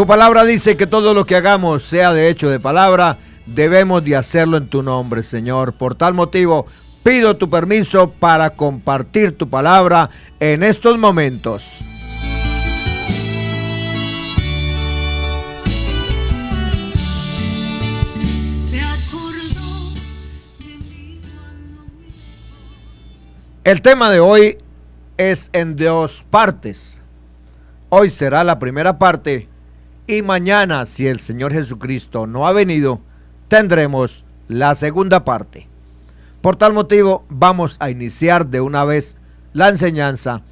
Tu palabra dice que todo lo que hagamos, sea de hecho de palabra, debemos de hacerlo en tu nombre, Señor. Por tal motivo, pido tu permiso para compartir tu palabra en estos momentos. El tema de hoy es en dos partes. Hoy será la primera parte y mañana, si el Señor Jesucristo no ha venido, tendremos la segunda parte. Por tal motivo, vamos a iniciar de una vez la enseñanza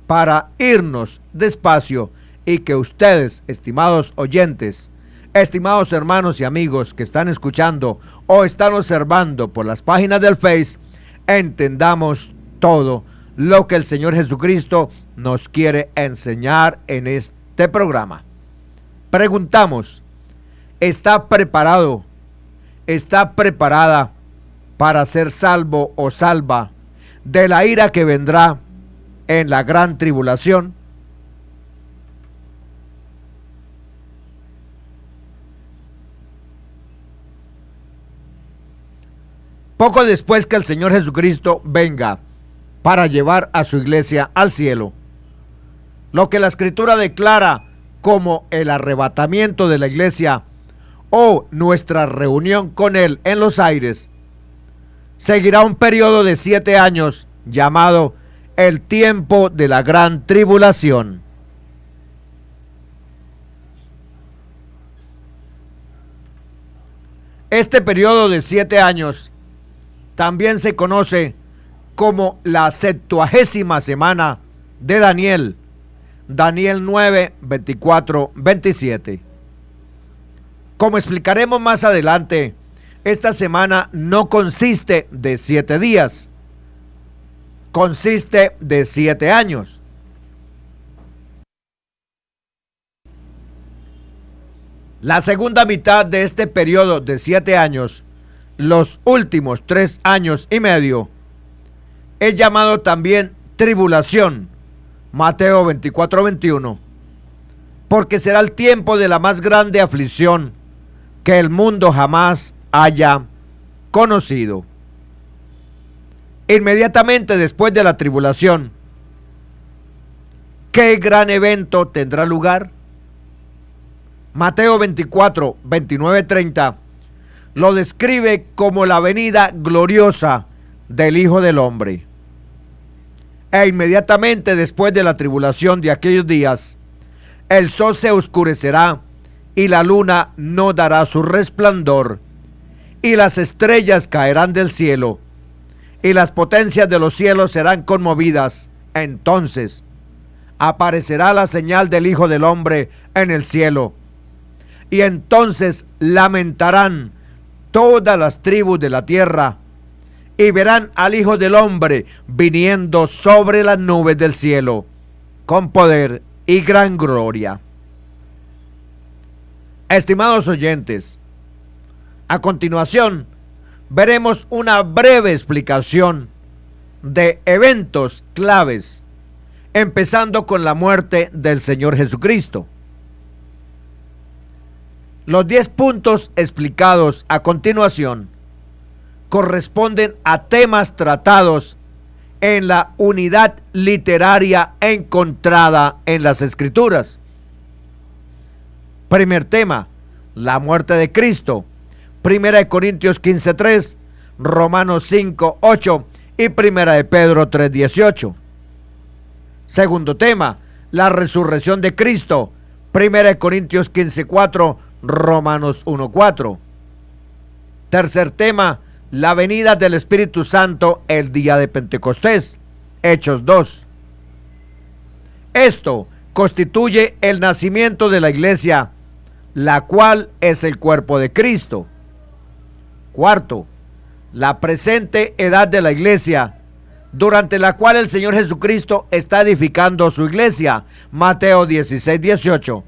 para irnos despacio y que ustedes, estimados oyentes, estimados hermanos y amigos que están escuchando o están observando por las páginas del Face, entendamos todo lo que el Señor Jesucristo nos quiere enseñar en este programa. Preguntamos, ¿está preparado? ¿Está preparada para ser salvo o salva de la ira que vendrá en la gran tribulación? Poco después que el Señor Jesucristo venga para llevar a su iglesia al cielo, lo que la Escritura declara como el arrebatamiento de la iglesia o nuestra reunión con Él en los aires, seguirá un periodo de 7 años llamado el tiempo de la gran tribulación. Este periodo de 7 años también se conoce como la 70ª semana de Daniel, Daniel 9, 24, 27. Como explicaremos más adelante, esta semana no consiste de 7 días, consiste de 7 años. La segunda mitad de este periodo de 7 años, los últimos 3 años y medio, es llamado también tribulación, Mateo 24, 21, porque será el tiempo de la más grande aflicción que el mundo jamás haya conocido. Inmediatamente después de la tribulación, ¿qué gran evento tendrá lugar? Mateo 24, 29, 30 lo describe como la venida gloriosa del Hijo del Hombre. E inmediatamente después de la tribulación de aquellos días, el sol se oscurecerá y la luna no dará su resplandor, y las estrellas caerán del cielo, y las potencias de los cielos serán conmovidas. Entonces aparecerá la señal del Hijo del Hombre en el cielo, y entonces lamentarán todas las tribus de la tierra, y verán al Hijo del Hombre viniendo sobre las nubes del cielo, con poder y gran gloria. Estimados oyentes, a continuación veremos una breve explicación de eventos claves, empezando con la muerte del Señor Jesucristo. Los 10 puntos explicados a continuación corresponden a temas tratados en la unidad literaria encontrada en las Escrituras. Primer tema, la muerte de Cristo, 1 Corintios 15:3, Romanos 5:8 y 1 Pedro 3:18. Segundo tema, la resurrección de Cristo, 1 Corintios 15:4, Romanos 1:4. Tercer tema, la venida del Espíritu Santo el día de Pentecostés, Hechos 2. Esto constituye el nacimiento de la iglesia, la cual es el cuerpo de Cristo. Cuarto, la presente edad de la iglesia, durante la cual el Señor Jesucristo está edificando su iglesia, Mateo 16:18,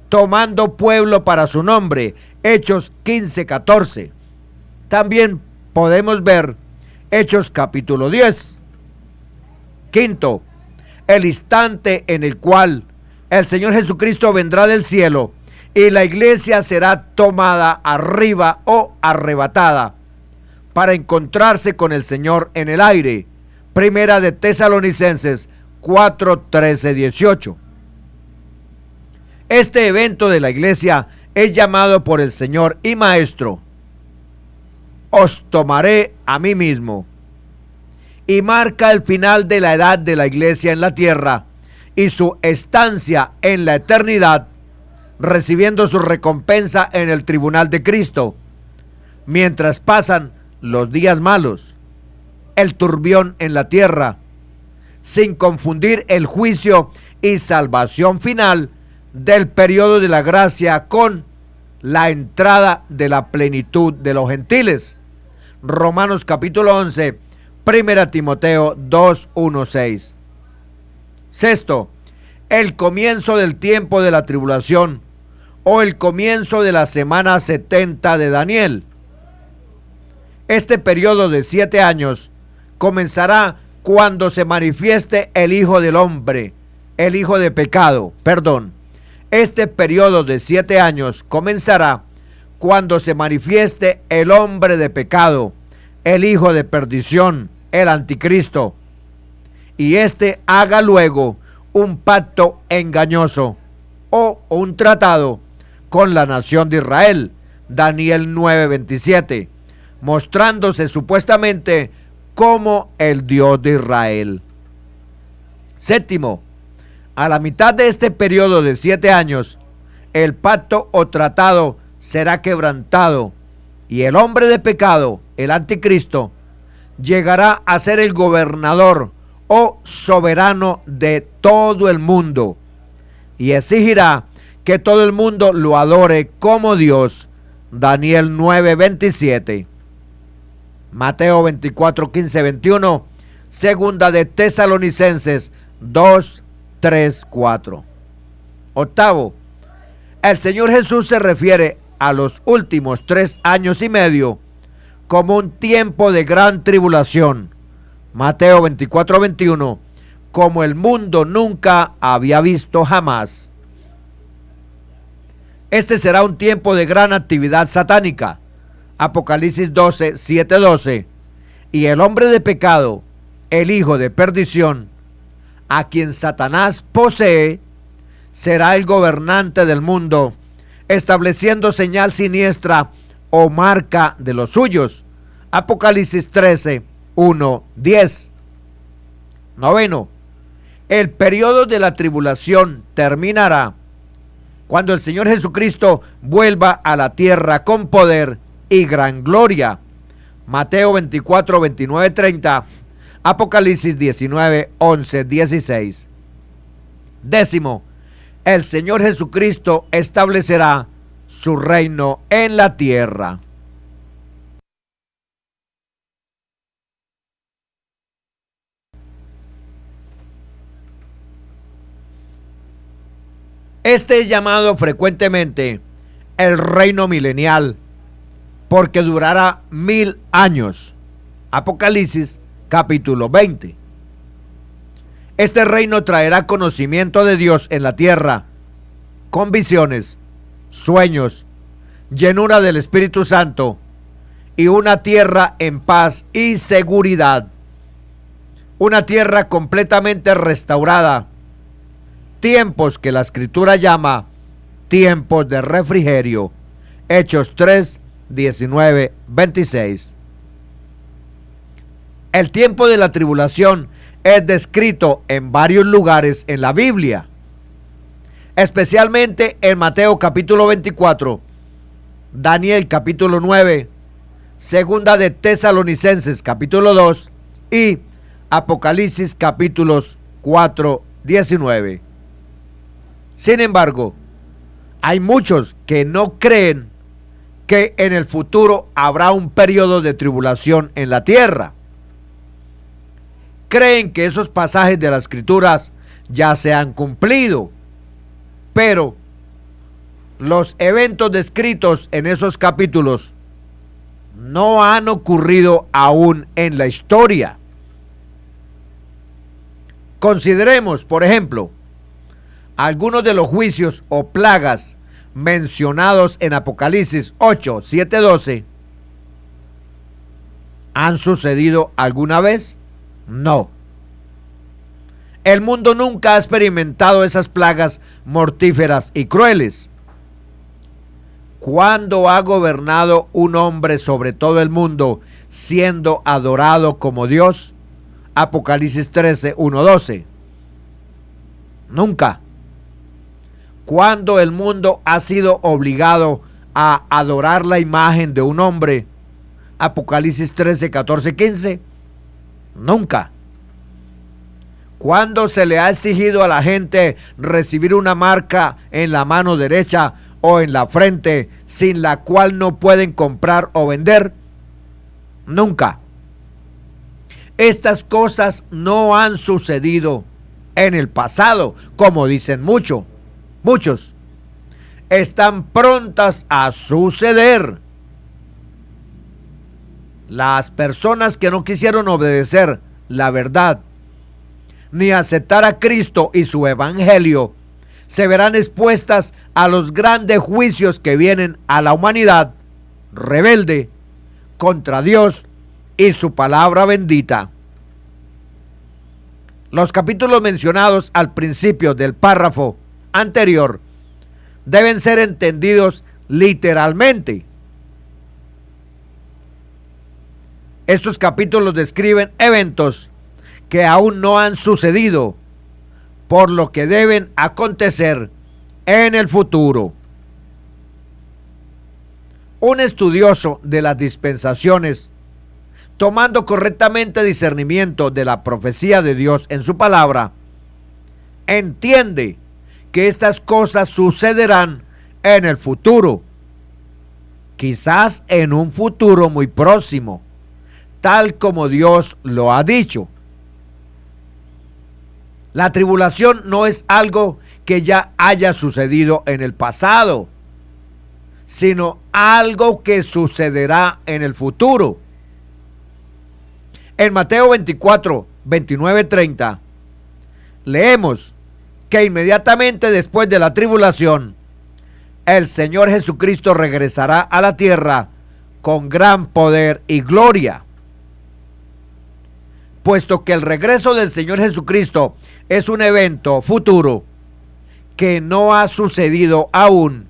tomando pueblo para su nombre, Hechos 15:14. También podemos ver Hechos capítulo 10. Quinto, el instante en el cual el Señor Jesucristo vendrá del cielo y la iglesia será tomada arriba o arrebatada para encontrarse con el Señor en el aire. Primera de Tesalonicenses 4, 13, 18. Este evento de la iglesia es llamado por el Señor y Maestro: os tomaré a mí mismo, y marca el final de la edad de la iglesia en la tierra y su estancia en la eternidad, recibiendo su recompensa en el tribunal de Cristo, mientras pasan los días malos, el turbión en la tierra, sin confundir el juicio y salvación final del periodo de la gracia con la entrada de la plenitud de los gentiles. Romanos capítulo 11, 1 Timoteo 2, 1, 6. Sexto, el comienzo del tiempo de la tribulación o el comienzo de la semana 70 de Daniel. Este periodo de 7 años comenzará cuando se manifieste el Hijo del Hombre, el Hijo de pecado, Este periodo de 7 años comenzará cuando se manifieste el hombre de pecado, el hijo de perdición, el anticristo, y éste haga luego un pacto engañoso o un tratado con la nación de Israel, Daniel 9:27, mostrándose supuestamente como el Dios de Israel. Séptimo, a la mitad de este periodo de 7 años, el pacto o tratado será quebrantado y el hombre de pecado, el anticristo, llegará a ser el gobernador o soberano de todo el mundo y exigirá que todo el mundo lo adore como Dios. Daniel 9:27, Mateo 24, 15, 21, segunda de Tesalonicenses 2, 3, 4. Octavo, el Señor Jesús se refiere a los últimos 3 años y medio como un tiempo de gran tribulación. Mateo 24, 21, como el mundo nunca había visto jamás. Este será un tiempo de gran actividad satánica. Apocalipsis 12, 7, 12. Y el hombre de pecado, el hijo de perdición, a quien Satanás posee, será el gobernante del mundo, estableciendo señal siniestra o marca de los suyos. Apocalipsis 13, 1, 10. Noveno, el periodo de la tribulación terminará cuando el Señor Jesucristo vuelva a la tierra con poder y gran gloria. Mateo 24, 29, 30. Apocalipsis 19, 11, 16. Décimo, el Señor Jesucristo establecerá su reino en la tierra. Este es llamado frecuentemente el reino milenial porque durará 1000 años. Apocalipsis capítulo 20. Este reino traerá conocimiento de Dios en la tierra, con visiones, sueños, llenura del Espíritu Santo y una tierra en paz y seguridad. Una tierra completamente restaurada. Tiempos que la Escritura llama tiempos de refrigerio. Hechos 3, 19, 26. El tiempo de la tribulación es descrito en varios lugares en la Biblia, especialmente en Mateo capítulo 24, Daniel capítulo 9, segunda de Tesalonicenses capítulo 2 y Apocalipsis capítulos 4, 19. Sin embargo, hay muchos que no creen que en el futuro habrá un periodo de tribulación en la tierra. Creen que esos pasajes de las Escrituras ya se han cumplido, pero los eventos descritos en esos capítulos no han ocurrido aún en la historia. Consideremos, por ejemplo, algunos de los juicios o plagas mencionados en Apocalipsis 8, 7, 12, ¿han sucedido alguna vez? No. El mundo nunca ha experimentado esas plagas mortíferas y crueles. ¿Cuándo ha gobernado un hombre sobre todo el mundo siendo adorado como Dios? Apocalipsis 13, 1, 12. Nunca. ¿Cuándo el mundo ha sido obligado a adorar la imagen de un hombre? Apocalipsis 13, 14, 15. Nunca. ¿Cuándo se le ha exigido a la gente recibir una marca en la mano derecha o en la frente sin la cual no pueden comprar o vender? Nunca. Estas cosas no han sucedido en el pasado, como dicen muchos. Están prontas a suceder. Las personas que no quisieron obedecer la verdad ni aceptar a Cristo y su evangelio se verán expuestas a los grandes juicios que vienen a la humanidad rebelde contra Dios y su palabra bendita. Los capítulos mencionados al principio del párrafo anterior deben ser entendidos literalmente. Estos capítulos describen eventos que aún no han sucedido, por lo que deben acontecer en el futuro. Un estudioso de las dispensaciones, tomando correctamente discernimiento de la profecía de Dios en su palabra, entiende que estas cosas sucederán en el futuro, quizás en un futuro muy próximo, tal como Dios lo ha dicho. La tribulación no es algo que ya haya sucedido en el pasado, sino algo que sucederá en el futuro. En Mateo 24, 29, 30, leemos que inmediatamente después de la tribulación, el Señor Jesucristo regresará a la tierra con gran poder y gloria. Puesto que el regreso del Señor Jesucristo es un evento futuro que no ha sucedido aún,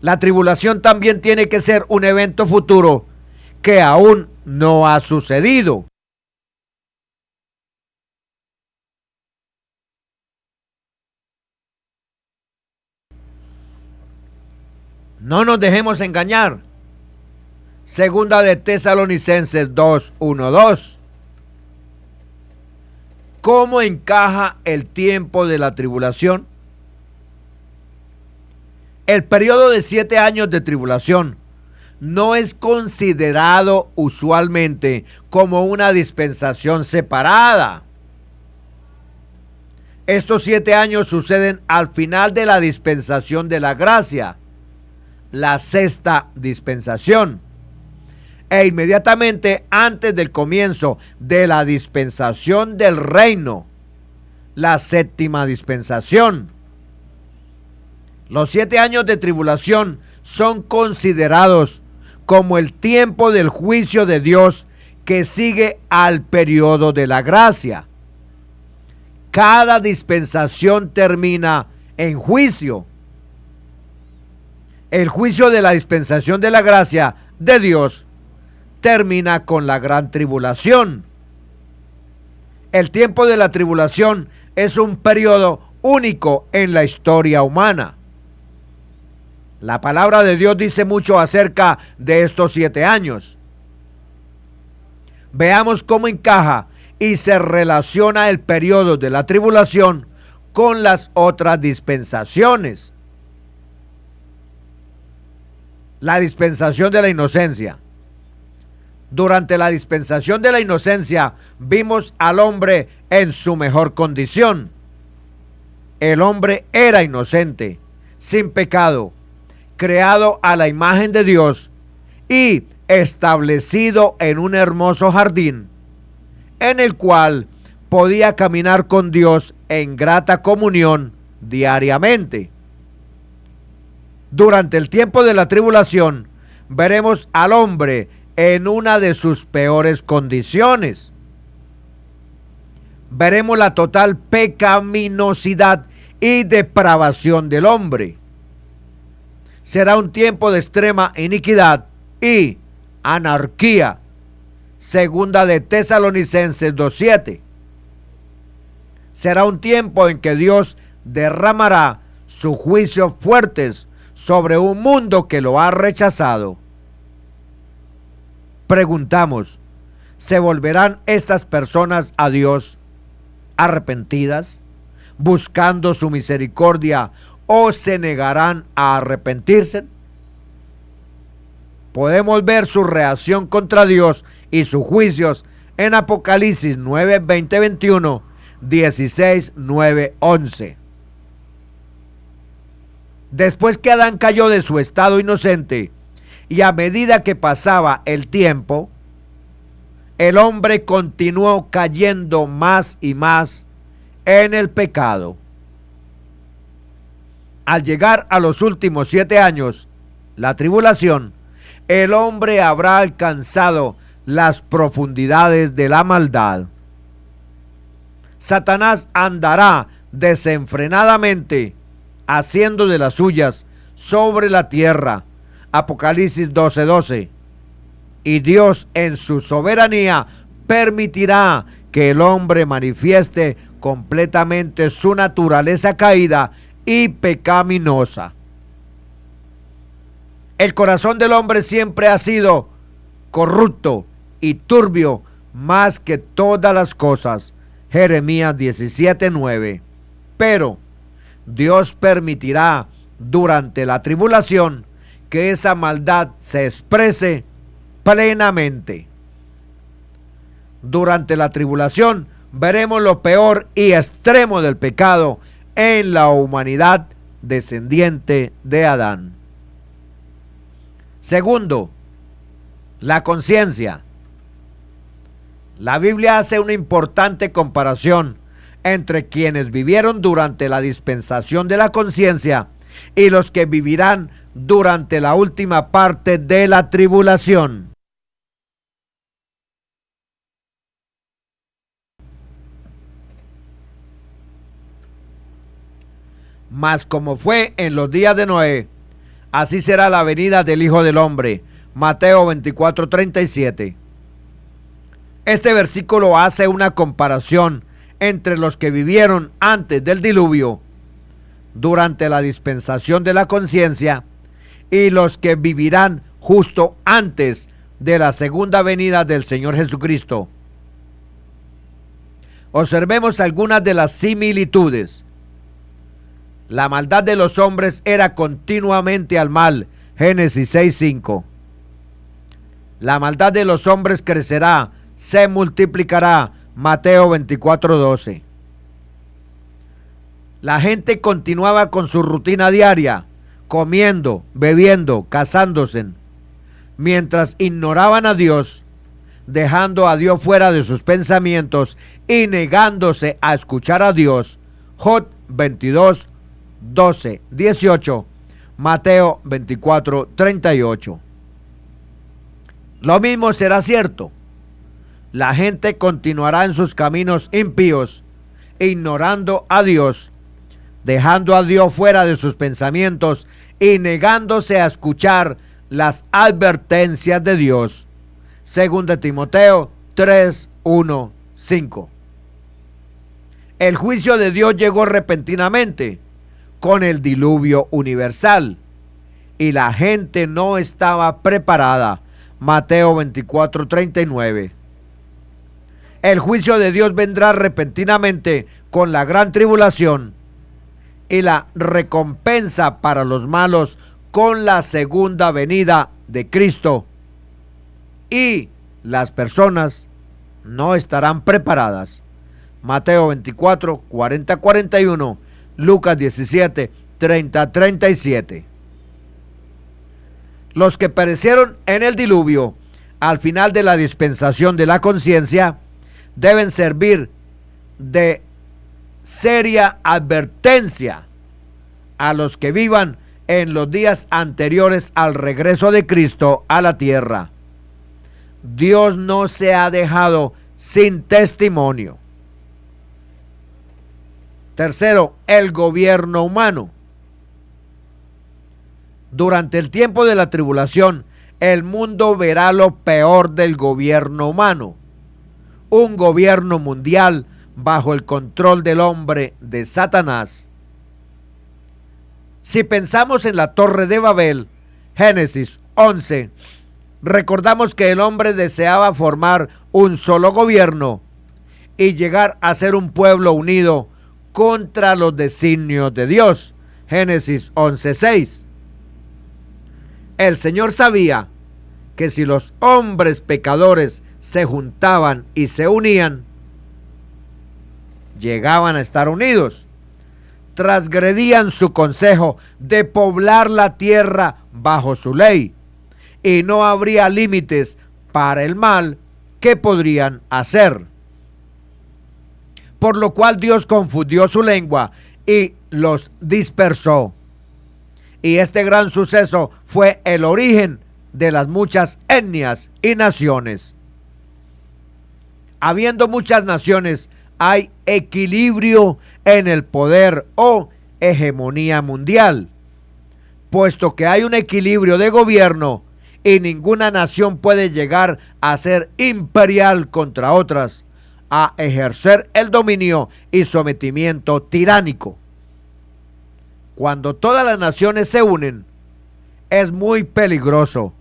la tribulación también tiene que ser un evento futuro que aún no ha sucedido. No nos dejemos engañar. Segunda de Tesalonicenses 2, 1, 2. ¿Cómo encaja el tiempo de la tribulación? El periodo de 7 años de tribulación no es considerado usualmente como una dispensación separada. Estos 7 años suceden al final de la dispensación de la gracia, la sexta dispensación, e inmediatamente antes del comienzo de la dispensación del reino, la séptima dispensación. Los 7 años de tribulación son considerados como el tiempo del juicio de Dios que sigue al periodo de la gracia. Cada dispensación termina en juicio. El juicio de la dispensación de la gracia de Dios termina con la gran tribulación. El tiempo de la tribulación es un periodo único en la historia humana. La palabra de Dios dice mucho acerca de estos 7 años. Veamos cómo encaja y se relaciona el periodo de la tribulación con las otras dispensaciones. La dispensación de la inocencia. Durante la dispensación de la inocencia vimos al hombre en su mejor condición. El hombre era inocente, sin pecado, creado a la imagen de Dios y establecido en un hermoso jardín, en el cual podía caminar con Dios en grata comunión diariamente. Durante el tiempo de la tribulación, veremos al hombre en una de sus peores condiciones. Veremos la total pecaminosidad y depravación del hombre. Será un tiempo de extrema iniquidad y anarquía. Segunda de Tesalonicenses 2:7. Será un tiempo en que Dios derramará sus juicios fuertes sobre un mundo que lo ha rechazado. Preguntamos, ¿se volverán estas personas a Dios arrepentidas, buscando su misericordia, o se negarán a arrepentirse? Podemos ver su reacción contra Dios y sus juicios en Apocalipsis 9, 20, 21, 16, 9, 11. Después que Adán cayó de su estado inocente, y a medida que pasaba el tiempo, el hombre continuó cayendo más y más en el pecado. Al llegar a los últimos 7 años, la tribulación, el hombre habrá alcanzado las profundidades de la maldad. Satanás andará desenfrenadamente haciendo de las suyas sobre la tierra. Apocalipsis 12:12. Y Dios en su soberanía permitirá que el hombre manifieste completamente su naturaleza caída y pecaminosa. El corazón del hombre siempre ha sido corrupto y turbio más que todas las cosas. Jeremías 17:9. Pero Dios permitirá durante la tribulación que esa maldad se exprese plenamente. Durante la tribulación veremos lo peor y extremo del pecado en la humanidad descendiente de Adán. Segundo, la conciencia. La Biblia hace una importante comparación entre quienes vivieron durante la dispensación de la conciencia y los que vivirán durante la última parte de la tribulación. Mas como fue en los días de Noé, así será la venida del Hijo del Hombre. Mateo 24:37. Este versículo hace una comparación entre los que vivieron antes del diluvio, durante la dispensación de la conciencia, y los que vivirán justo antes de la segunda venida del Señor Jesucristo. Observemos algunas de las similitudes. La maldad de los hombres era continuamente al mal. Génesis 6:5. La maldad de los hombres crecerá, se multiplicará. Mateo 24:12. La gente continuaba con su rutina diaria, comiendo, bebiendo, casándose, mientras ignoraban a Dios, dejando a Dios fuera de sus pensamientos y negándose a escuchar a Dios. Job 22, 12, 18, Mateo 24, 38. Lo mismo será cierto. La gente continuará en sus caminos impíos, ignorando a Dios, dejando a Dios fuera de sus pensamientos y negándose a escuchar las advertencias de Dios. Segunda Timoteo 3, 1, 5. El juicio de Dios llegó repentinamente con el diluvio universal y la gente no estaba preparada. Mateo 24, 39. El juicio de Dios vendrá repentinamente con la gran tribulación y la recompensa para los malos con la segunda venida de Cristo. Y las personas no estarán preparadas. Mateo 24, 40, 41, Lucas 17, 30, 37. Los que perecieron en el diluvio al final de la dispensación de la conciencia deben servir de seria advertencia a los que vivan en los días anteriores al regreso de Cristo a la tierra. Dios no se ha dejado sin testimonio. Tercero, el gobierno humano. Durante el tiempo de la tribulación, el mundo verá lo peor del gobierno humano. Un gobierno mundial bajo el control del hombre, de Satanás. Si pensamos en la Torre de Babel, Génesis 11, recordamos que el hombre deseaba formar un solo gobierno y llegar a ser un pueblo unido contra los designios de Dios. Génesis 11:6. El Señor sabía que si los hombres pecadores se juntaban y se unían, llegaban a estar unidos, transgredían su consejo de poblar la tierra bajo su ley, y no habría límites para el mal que podrían hacer. Por lo cual Dios confundió su lengua y los dispersó. Y este gran suceso fue el origen de las muchas etnias y naciones. Habiendo muchas naciones, hay equilibrio en el poder o hegemonía mundial, puesto que hay un equilibrio de gobierno y ninguna nación puede llegar a ser imperial contra otras, a ejercer el dominio y sometimiento tiránico. Cuando todas las naciones se unen, es muy peligroso,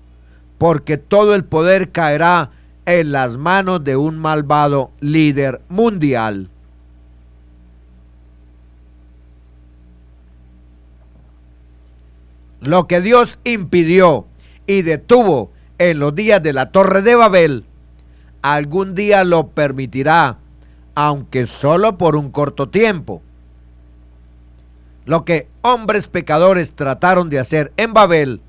porque todo el poder caerá en las manos de un malvado líder mundial. Lo que Dios impidió y detuvo en los días de la Torre de Babel, algún día lo permitirá, aunque solo por un corto tiempo. Lo que hombres pecadores trataron de hacer en Babel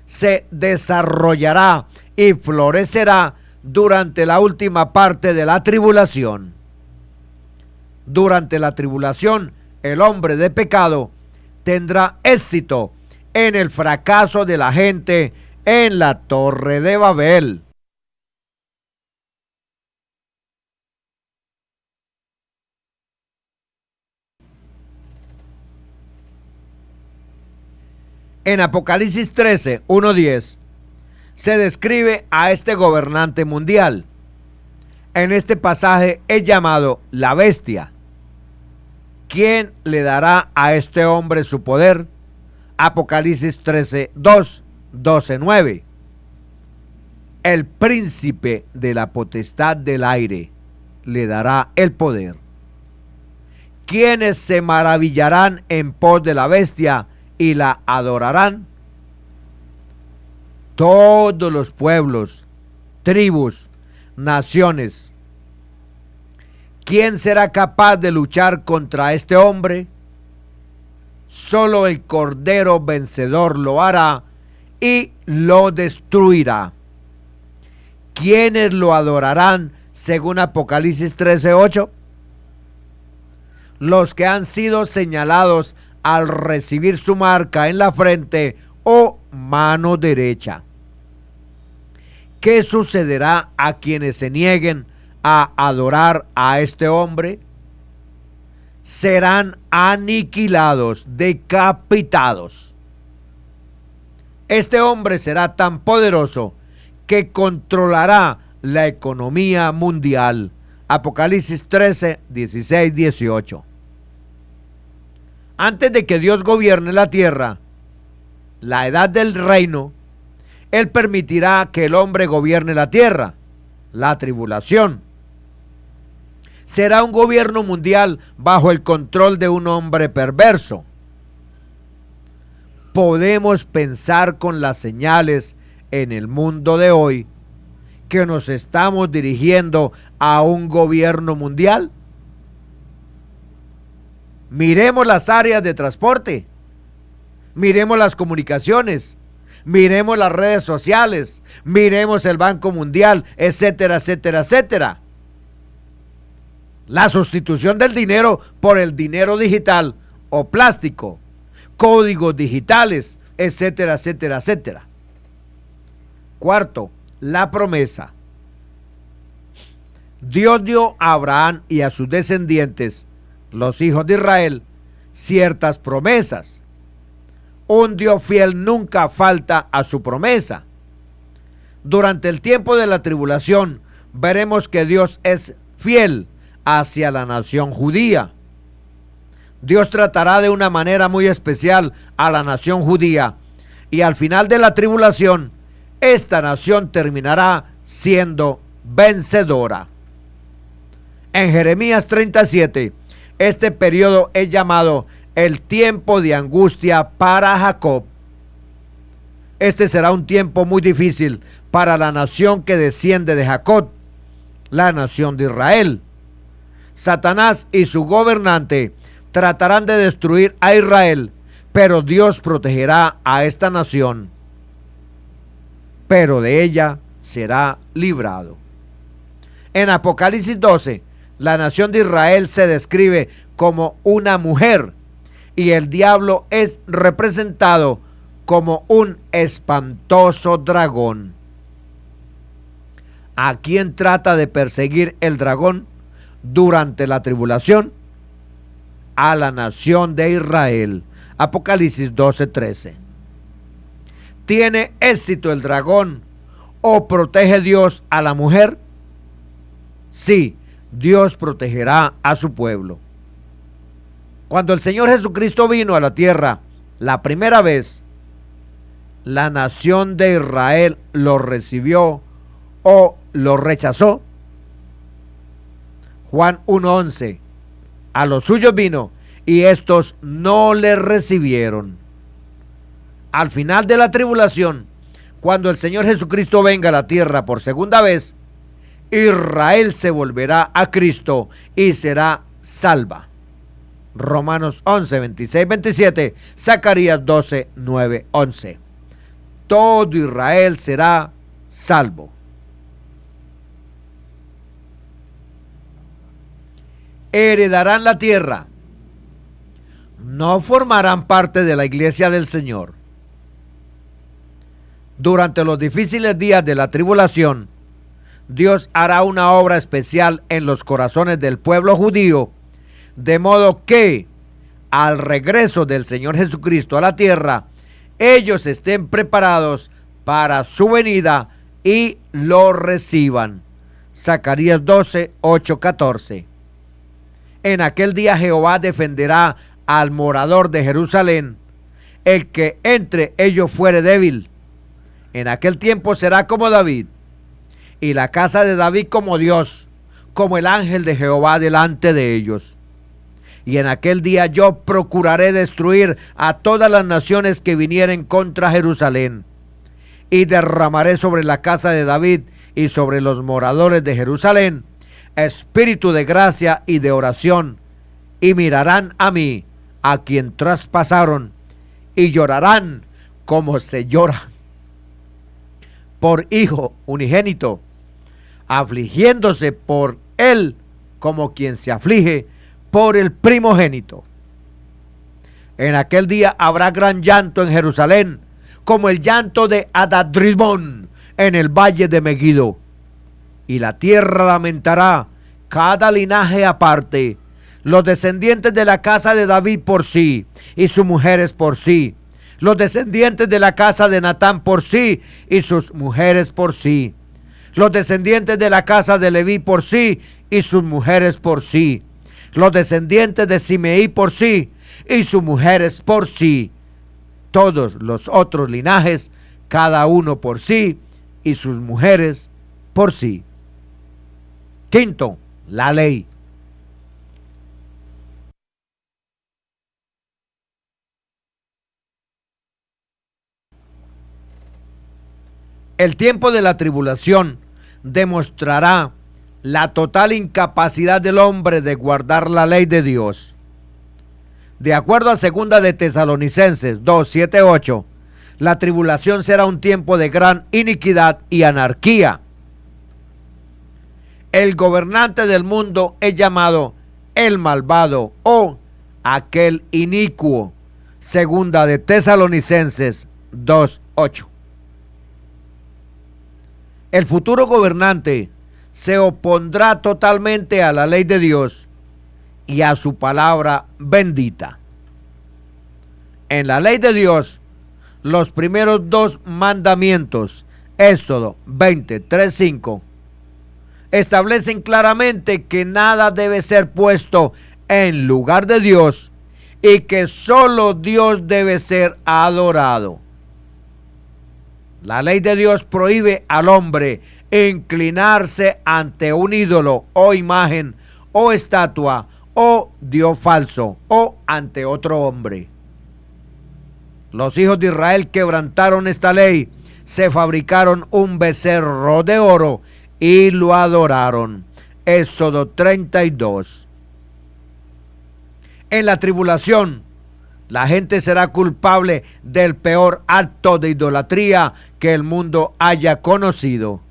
se desarrollará y florecerá durante la última parte de la tribulación. Durante la tribulación, el hombre de pecado tendrá éxito en el fracaso de la gente en la Torre de Babel. En Apocalipsis 13, 1:10, se describe a este gobernante mundial. En este pasaje es llamado la bestia. ¿Quién le dará a este hombre su poder? Apocalipsis 13, 2, 12, 9. El príncipe de la potestad del aire le dará el poder. ¿Quiénes se maravillarán en pos de la bestia y la adorarán? Todos los pueblos, tribus, naciones. ¿Quién será capaz de luchar contra este hombre? Solo el Cordero vencedor lo hará y lo destruirá. ¿Quiénes lo adorarán según Apocalipsis 13:8? Los que han sido señalados al recibir su marca en la frente o mano derecha. ¿Qué sucederá a quienes se nieguen a adorar a este hombre? Serán aniquilados, decapitados. Este hombre será tan poderoso que controlará la economía mundial. Apocalipsis 13, 16, 18. Antes de que Dios gobierne la tierra, la edad del reino, Él permitirá que el hombre gobierne la tierra, la tribulación. Será un gobierno mundial bajo el control de un hombre perverso. Podemos pensar con las señales en el mundo de hoy que nos estamos dirigiendo a un gobierno mundial. Miremos las áreas de transporte, miremos las comunicaciones, miremos las redes sociales, miremos el Banco Mundial, etcétera, etcétera, etcétera. La sustitución del dinero por el dinero digital o plástico, códigos digitales, etcétera, etcétera, etcétera. Cuarto, la promesa. Dios dio a Abraham y a sus descendientes, los hijos de Israel, ciertas promesas. Un Dios fiel nunca falta a su promesa. Durante el tiempo de la tribulación, veremos que Dios es fiel hacia la nación judía. Dios tratará de una manera muy especial a la nación judía, y al final de la tribulación, esta nación terminará siendo vencedora. En Jeremías 37, este periodo es llamado el tiempo de angustia para Jacob. Este será un tiempo muy difícil para la nación que desciende de Jacob, la nación de Israel. Satanás y su gobernante tratarán de destruir a Israel, pero Dios protegerá a esta nación, pero de ella será librado. En Apocalipsis 12, la nación de Israel se describe como una mujer y el diablo es representado como un espantoso dragón. ¿A quién trata de perseguir el dragón durante la tribulación? A la nación de Israel. Apocalipsis 12:13. ¿Tiene éxito el dragón o protege Dios a la mujer? Sí, Dios protegerá a su pueblo. Cuando el Señor Jesucristo vino a la tierra la primera vez, la nación de Israel lo recibió o lo rechazó. Juan 1:11. A los suyos vino y estos no le recibieron. Al final de la tribulación, cuando el Señor Jesucristo venga a la tierra por segunda vez, Israel se volverá a Cristo y será salva. Romanos 11, 26, 27, Zacarías 12, 9, 11. Todo Israel será salvo. Heredarán la tierra. No formarán parte de la iglesia del Señor. Durante los difíciles días de la tribulación, Dios hará una obra especial en los corazones del pueblo judío, de modo que al regreso del Señor Jesucristo a la tierra, ellos estén preparados para su venida y lo reciban. Zacarías 12, 8, 14. En aquel día Jehová defenderá al morador de Jerusalén, el que entre ellos fuere débil. En aquel tiempo será como David, y la casa de David como Dios, como el ángel de Jehová delante de ellos. Y en aquel día yo procuraré destruir a todas las naciones que vinieren contra Jerusalén, y derramaré sobre la casa de David y sobre los moradores de Jerusalén espíritu de gracia y de oración, y mirarán a mí, a quien traspasaron, y llorarán como se llora por hijo unigénito, afligiéndose por él como quien se aflige por el primogénito. En aquel día habrá gran llanto en Jerusalén, como el llanto de Adad-Rimón en el valle de Megiddo. Y la tierra lamentará cada linaje aparte, los descendientes de la casa de David por sí, y sus mujeres por sí, los descendientes de la casa de Natán por sí, y sus mujeres por sí, los descendientes de la casa de Leví por sí, y sus mujeres por sí, los descendientes de Simeí por sí, y sus mujeres por sí, todos los otros linajes, cada uno por sí, y sus mujeres por sí. Quinto, la ley. El tiempo de la tribulación demostrará la total incapacidad del hombre de guardar la ley de Dios. De acuerdo a 2 de Tesalonicenses 2, 7, 8, la tribulación será un tiempo de gran iniquidad y anarquía. El gobernante del mundo es llamado el malvado o aquel inicuo. Segunda de Tesalonicenses 2:8. El futuro gobernante se opondrá totalmente a la ley de Dios y a su palabra bendita. En la ley de Dios, los primeros 2 mandamientos, Éxodo 20:3-5, establecen claramente que nada debe ser puesto en lugar de Dios y que solo Dios debe ser adorado. La ley de Dios prohíbe al hombre inclinarse ante un ídolo o imagen o estatua o dios falso o ante otro hombre. Los hijos de Israel quebrantaron esta ley, se fabricaron un becerro de oro y lo adoraron. Éxodo 32. En la tribulación, la gente será culpable del peor acto de idolatría que el mundo haya conocido.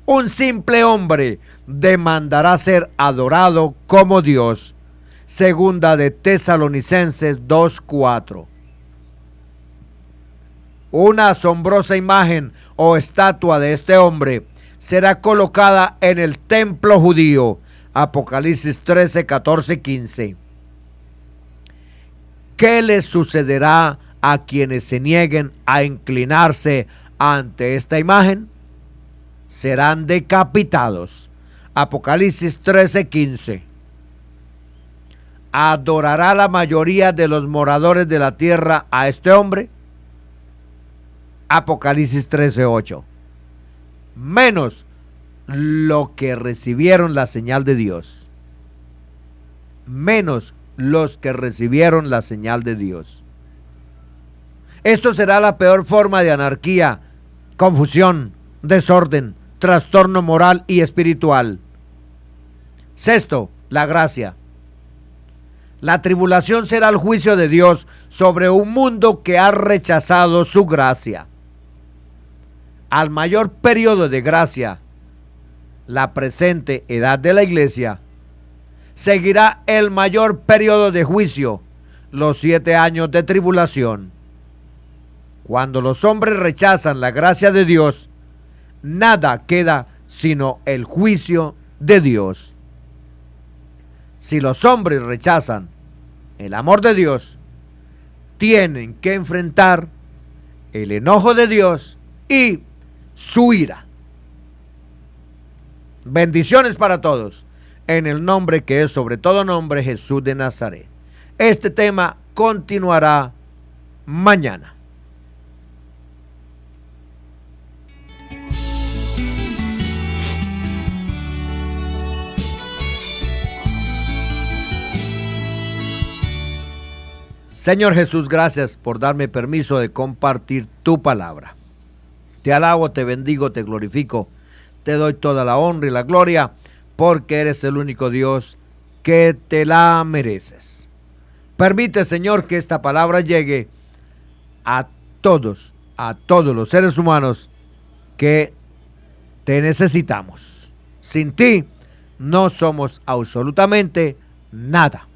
Un simple hombre demandará ser adorado como Dios. Segunda de Tesalonicenses 2:4. Una asombrosa imagen o estatua de este hombre será colocada en el templo judío. Apocalipsis 13:14-15. ¿Qué les sucederá a quienes se nieguen a inclinarse ante esta imagen? Serán decapitados. Apocalipsis 13:15. ¿Adorará la mayoría de los moradores de la tierra a este hombre? Apocalipsis 13:8. Menos lo que recibieron la señal de Dios. Menos los que recibieron la señal de Dios. Esto será la peor forma de anarquía, confusión, desorden, trastorno moral y espiritual. Sexto, la gracia. La tribulación será el juicio de Dios sobre un mundo que ha rechazado su gracia. Al mayor periodo de gracia, la presente edad de la iglesia, seguirá el mayor periodo de juicio, los 7 años de tribulación. Cuando los hombres rechazan la gracia de Dios, nada queda sino el juicio de Dios. Si los hombres rechazan el amor de Dios, tienen que enfrentar el enojo de Dios y su ira. Bendiciones para todos, en el nombre que es sobre todo nombre, Jesús de Nazaret. Este tema continuará mañana. Señor Jesús, gracias por darme permiso de compartir tu palabra. Te alabo, te bendigo, te glorifico, te doy toda la honra y la gloria, porque eres el único Dios que te la mereces. Permite, Señor, que esta palabra llegue a todos los seres humanos que te necesitamos. Sin ti no somos absolutamente nada.